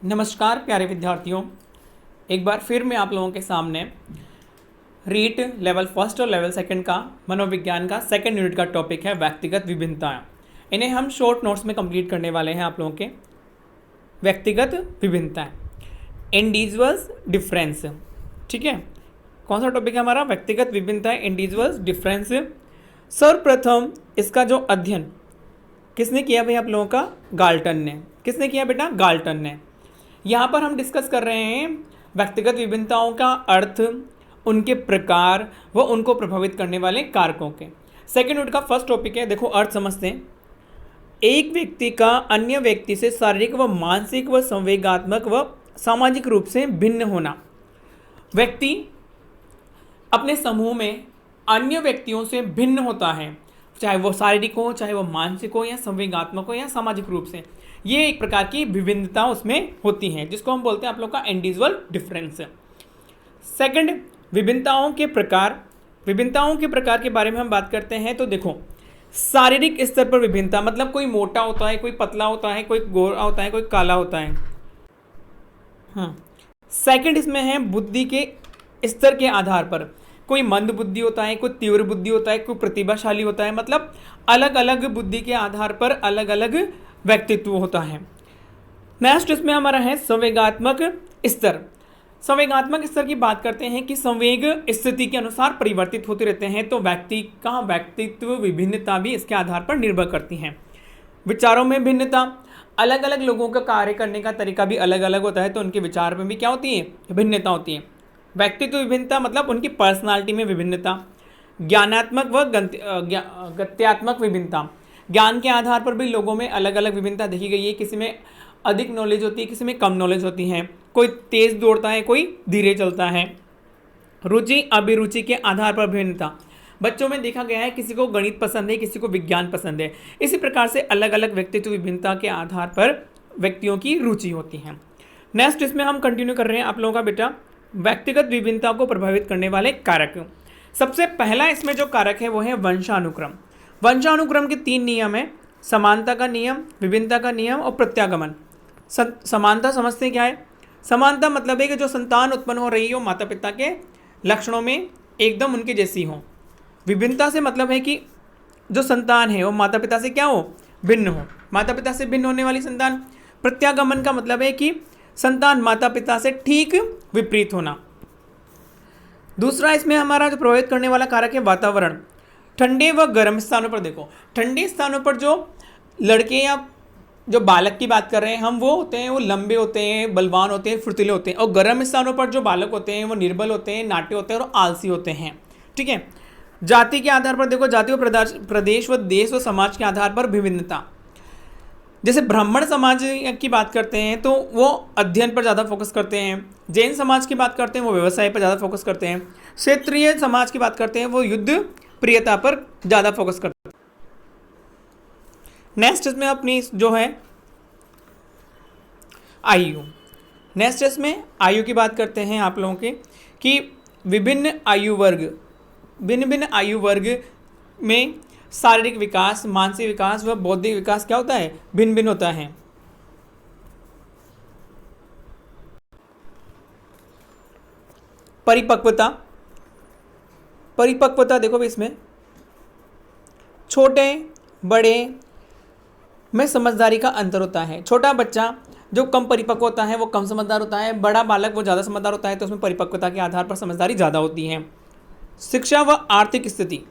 नमस्कार प्यारे विद्यार्थियों, एक बार फिर मैं आप लोगों के सामने रीट लेवल फर्स्ट और लेवल सेकंड का मनोविज्ञान का सेकंड यूनिट का टॉपिक है व्यक्तिगत विभिन्नताएं। इन्हें हम शॉर्ट नोट्स में कंप्लीट करने वाले हैं आप लोगों के। व्यक्तिगत विभिन्नताएं, इंडिविजुअल्स डिफरेंस। ठीक है, कौन सा टॉपिक है हमारा? व्यक्तिगत विभिन्नताएं, इंडिविजुअल्स डिफरेंस। सर्वप्रथम इसका जो अध्ययन किसने किया भाई आप लोगों का? गाल्टन ने। किसने किया बेटा? गाल्टन ने। यहाँ पर हम डिस्कस कर रहे हैं व्यक्तिगत विभिन्नताओं का अर्थ, उनके प्रकार व उनको प्रभावित करने वाले कारकों के। सेकेंड यूनिट का फर्स्ट टॉपिक है, देखो अर्थ समझते हैं। एक व्यक्ति का अन्य व्यक्ति से शारीरिक व मानसिक व संवेगात्मक व सामाजिक रूप से भिन्न होना। व्यक्ति अपने समूह में अन्य व्यक्तियों से भिन्न होता है, चाहे वो शारीरिक हो, चाहे वो मानसिक हो, या संवेगात्मक हो, या सामाजिक रूप से। ये एक प्रकार की विभिन्नता उसमें होती हैं, जिसको हम बोलते हैं आप लोग का इंडिविजुअल डिफरेंस। सेकंड, विभिन्नताओं के प्रकार। विभिन्नताओं के प्रकार के बारे में हम बात करते हैं तो देखो, शारीरिक स्तर पर विभिन्नता मतलब कोई मोटा होता है, कोई पतला होता है, कोई गोरा होता है, कोई काला होता है। सेकंड इसमें है बुद्धि के स्तर के आधार पर, कोई मंद बुद्धि होता है, कोई तीव्र बुद्धि होता है, कोई प्रतिभाशाली होता है। मतलब अलग अलग बुद्धि के आधार पर अलग अलग व्यक्तित्व होता है। नेक्स्ट इसमें हमारा है संवेगात्मक स्तर। संवेगात्मक स्तर की बात करते हैं कि संवेग स्थिति के अनुसार परिवर्तित होते रहते हैं, तो व्यक्ति का व्यक्तित्व विभिन्नता भी इसके आधार पर निर्भर करती हैं। विचारों में भिन्नता, अलग अलग लोगों का कार्य करने का तरीका भी अलग अलग होता है, तो उनके विचार में भी क्या होती है? भिन्नता होती है। व्यक्तित्व विभिन्नता मतलब उनकी पर्सनालिटी में विभिन्नता। ज्ञानात्मक व गत्यात्मक विभिन्नता, ज्ञान के आधार पर भी लोगों में अलग अलग विभिन्नता देखी गई है। किसी में अधिक नॉलेज होती है, किसी में कम नॉलेज होती है, कोई तेज दौड़ता है, कोई धीरे चलता है। रुचि अभिरुचि के आधार पर भिन्नता, बच्चों में देखा गया है किसी को गणित पसंद है, किसी को विज्ञान पसंद है। इसी प्रकार से अलग अलग व्यक्तित्व विभिन्नता के आधार पर व्यक्तियों की रुचि होती है। नेक्स्ट इसमें हम कंटिन्यू कर रहे हैं आप लोगों का बेटा, व्यक्तिगत विभिन्नता को प्रभावित करने वाले कारक। सबसे पहला इसमें जो कारक है वो है वंशानुक्रम। वंशानुक्रम के 3 नियम है, समानता का नियम, विभिन्नता का नियम और प्रत्यागमन। समानता समझते क्या है? समानता मतलब है कि जो संतान उत्पन्न हो रही हो माता पिता के लक्षणों में एकदम उनके जैसी हो। विभिन्नता से मतलब है कि जो संतान है वो माता पिता से क्या हो? भिन्न हो, माता पिता से भिन्न होने वाली संतान। प्रत्यागमन का मतलब है कि संतान माता पिता से ठीक विपरीत होना। दूसरा इसमें हमारा जो प्रभावित करने वाला कारक है वातावरण। ठंडे व गर्म स्थानों पर देखो, ठंडे स्थानों पर जो लड़के या जो बालक की बात कर रहे हैं हम, वो होते हैं, वो लंबे होते हैं, बलवान होते हैं, फुर्तीले होते हैं। और गर्म स्थानों पर जो बालक होते हैं वो निर्बल होते हैं, नाट्य होते हैं और आलसी होते हैं। ठीक है। जाति के आधार पर देखो, जाति व प्रदेश व देश व समाज के आधार पर विभिन्नता। जैसे ब्राह्मण समाज की बात करते हैं तो वो अध्ययन पर ज़्यादा फोकस करते हैं। जैन समाज की बात करते हैं वो व्यवसाय पर ज़्यादा फोकस करते हैं। क्षेत्रीय समाज की बात करते हैं वो युद्ध प्रियता पर ज़्यादा फोकस करते हैं। नेक्स्ट इसमें अपनी जो है आयु। नेक्स्ट इसमें आयु की बात करते हैं आप लोगों के कि भिन्न भिन्न आयु वर्ग में शारीरिक विकास, मानसिक विकास व बौद्धिक विकास क्या होता है? भिन्न भिन्न होता है। परिपक्वता देखो भी इसमें छोटे बड़े में समझदारी का अंतर होता है। छोटा बच्चा जो कम परिपक्व होता है वो कम समझदार होता है, बड़ा बालक वो ज़्यादा समझदार होता है, तो उसमें परिपक्वता के आधार पर समझदारी ज़्यादा होती है। शिक्षा व आर्थिक स्थिति।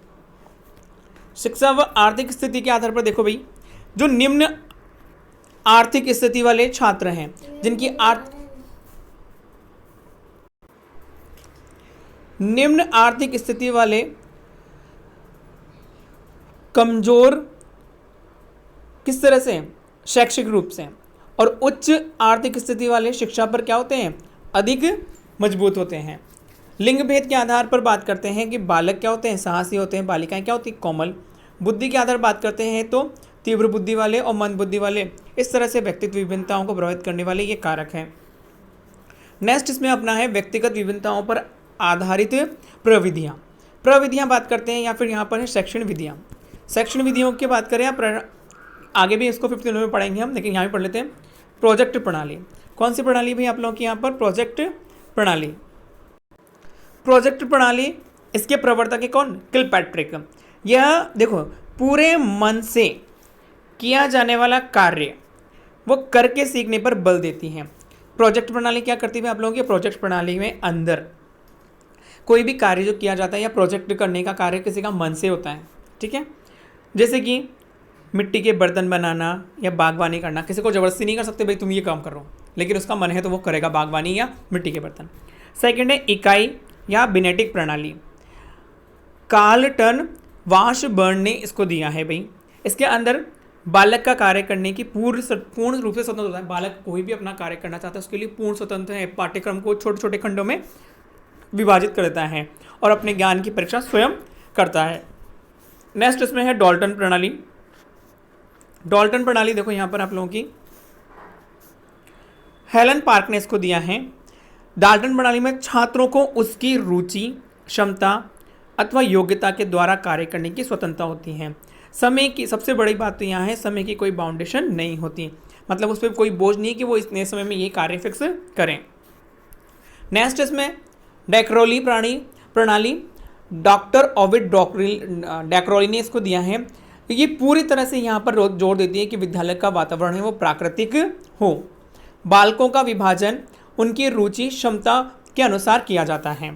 शिक्षा व आर्थिक स्थिति के आधार पर देखो भाई, जो निम्न आर्थिक स्थिति वाले छात्र हैं, जिनकी निम्न आर्थिक स्थिति वाले कमजोर किस तरह से? शैक्षिक रूप से। और उच्च आर्थिक स्थिति वाले शिक्षा पर क्या होते हैं? अधिक मजबूत होते हैं। लिंग भेद के आधार पर बात करते हैं कि बालक क्या होते हैं? साहसी होते हैं, बालिकाएं क्या होती हैं? कोमल। बुद्धि के आधार पर बात करते हैं तो तीव्र बुद्धि वाले और मंद बुद्धि वाले। इस तरह से व्यक्तित्व विभिन्नताओं को प्रभावित करने वाले ये कारक हैं। नेक्स्ट इसमें अपना है व्यक्तिगत विभिन्नताओं पर आधारित प्रविधियाँ बात करते हैं, या फिर यहाँ पर है शिक्षण विधियाँ। शिक्षण विधियों की बात करें, आगे भी इसको 5th में पढ़ेंगे हम, लेकिन यहाँ भी पढ़ लेते हैं। प्रोजेक्ट प्रणाली। कौन सी प्रणाली भाई आप लोगों की यहाँ पर? प्रोजेक्ट प्रणाली। प्रोजेक्ट प्रणाली, इसके प्रवर्तक है कौन? किलपैट्रिक। यह देखो पूरे मन से किया जाने वाला कार्य वो करके सीखने पर बल देती है। प्रोजेक्ट प्रणाली क्या करती है आप लोगों की? प्रोजेक्ट प्रणाली में अंदर कोई भी कार्य जो किया जाता है या प्रोजेक्ट करने का कार्य किसी का मन से होता है, ठीक है। जैसे कि मिट्टी के बर्तन बनाना या बागवानी करना, किसी को ज़बरदस्ती नहीं कर सकते भाई तुम ये काम करो, लेकिन उसका मन है तो वो करेगा बागवानी या मिट्टी के बर्तन। सेकेंड है इकाई या बिनेटिक प्रणाली। कार्लटन वाशबर्न ने इसको दिया है भाई। इसके अंदर बालक का कार्य करने की पूर्ण रूप से स्वतंत्र होता है। बालक कोई भी अपना कार्य करना चाहता है उसके लिए पूर्ण स्वतंत्र है। पाठ्यक्रम को छोटे छोटे खंडों में विभाजित करता है और अपने ज्ञान की परीक्षा स्वयं करता है। नेक्स्ट इसमें है डाल्टन प्रणाली। डाल्टन प्रणाली देखो यहाँ पर आप लोगों की हेलन पार्क ने इसको दिया है। डाल्टन प्रणाली में छात्रों को उसकी रुचि, क्षमता अथवा योग्यता के द्वारा कार्य करने की स्वतंत्रता होती है। समय की सबसे बड़ी बात तो यहाँ है, समय की कोई बाउंडेशन नहीं होती, मतलब उस पर कोई बोझ नहीं कि वो इतने समय में ये कार्य फिक्स करें। नेक्स्ट इसमें डैक्रोली प्रणाली, डॉक्टर ओविड डैक्रोली ने इसको दिया है। ये पूरी तरह से यहाँ पर जोर देती है कि विद्यालय का वातावरण है वो प्राकृतिक हो। बालकों का विभाजन उनकी रुचि क्षमता के अनुसार किया जाता है।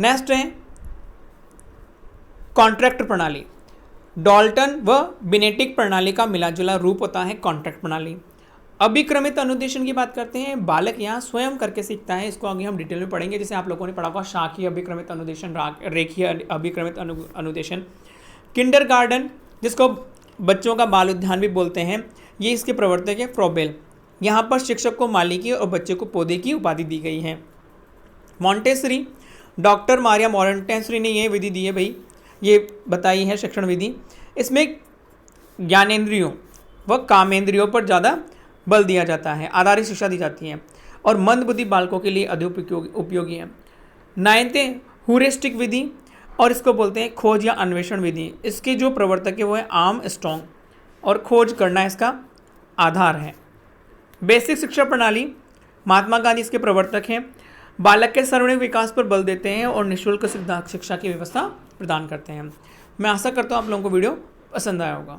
नेक्स्ट है कॉन्ट्रैक्ट प्रणाली। डाल्टन व बिनेटिक प्रणाली का मिलाजुला रूप होता है कॉन्ट्रैक्ट प्रणाली। अभिक्रमित अनुदेशन की बात करते हैं। बालक यहाँ स्वयं करके सीखता है, इसको आगे हम डिटेल में पढ़ेंगे। जैसे आप लोगों ने पढ़ा हुआ शाखीय अभिक्रमित अनुदेशन, रेखीय अभिक्रमित अनुदेशन। किंडरगार्टन, जिसको बच्चों का बाल उद्यान भी बोलते हैं, ये इसके प्रवर्तक है फ्रोबेल। यहाँ पर शिक्षक को मालिकी और बच्चे को पौधे की उपाधि दी गई है। मॉन्टेसरी, डॉक्टर मारिया मॉन्टेसरी ने ये विधि दी है भाई, ये बताई है शिक्षण विधि। इसमें ज्ञानेंद्रियों व कामेंद्रियों पर ज़्यादा बल दिया जाता है, आधारित शिक्षा दी जाती है और मंदबुद्धि बालकों के लिए अधिक उपयोगी है। नाइन्थ ह्यूरिस्टिक विधि, और इसको बोलते हैं खोज या अन्वेषण विधि। इसके जो प्रवर्तक है वो है आर्मस्ट्रॉन्ग और खोज करना इसका आधार है। बेसिक शिक्षा प्रणाली, महात्मा गांधी इसके प्रवर्तक हैं। बालक के सर्वांगीण विकास पर बल देते हैं और निःशुल्क शिक्षा की व्यवस्था प्रदान करते हैं। मैं आशा करता हूँ आप लोगों को वीडियो पसंद आया होगा।